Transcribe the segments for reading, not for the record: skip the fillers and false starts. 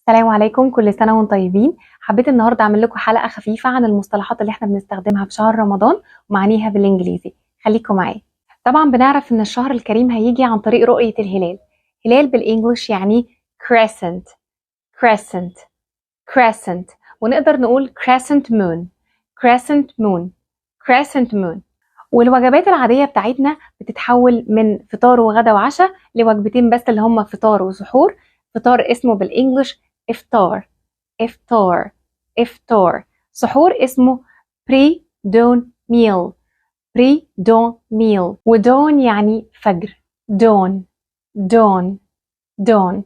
السلام عليكم، كل سنة وانتم طيبين. حبيت النهاردة اعمل لكم حلقة خفيفة عن المصطلحات اللي احنا بنستخدمها في شهر رمضان ومعانيها بالانجليزي. خليكم معايا. طبعا بنعرف ان الشهر الكريم هيجي عن طريق رؤية الهلال. هلال بالانجلش يعني crescent crescent crescent، ونقدر نقول crescent moon crescent moon crescent moon. والوجبات العادية بتاعتنا بتتحول من فطار وغدا وعشاء لوجبتين بس اللي هم فطار وسحور. فطار اسمه بالانجلش افطار افطار افطار. سحور اسمه بري دون ميل بري دون ميل، ودون يعني فجر. دون دون دون.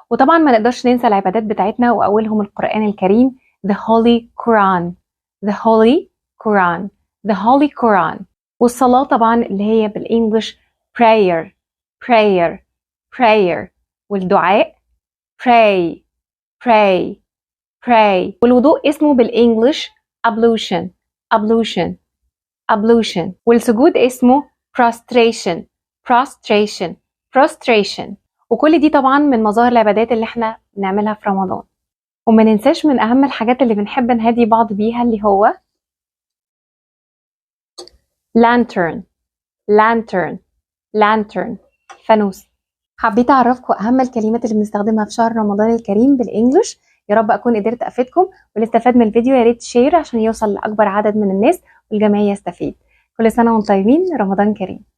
وطبعا ما نقدرش ننسى العبادات بتاعتنا واولهم القرآن الكريم the holy Quran the holy Quran the holy Quran. والصلاة طبعا اللي هي بالانجلش prayer prayer prayer. والدعاء pray pray pray. والوضوء اسمه بالانجلش ablution ablution ablution. والسجود اسمه prostration prostration prostration. وكل دي طبعا من مظاهر العبادات اللي احنا بنعملها في رمضان. وما ننساش من اهم الحاجات اللي بنحب نهدي بعض بيها اللي هو lantern lantern lantern فانوس. حبيت اعرفكم اهم الكلمات اللي بنستخدمها في شهر رمضان الكريم بالانجلش. يا رب اكون قدرت افيدكم، واللي استفاد من الفيديو يا ريت شير عشان يوصل لاكبر عدد من الناس والجميع يستفيد. كل سنه وانتم طيبين، رمضان كريم.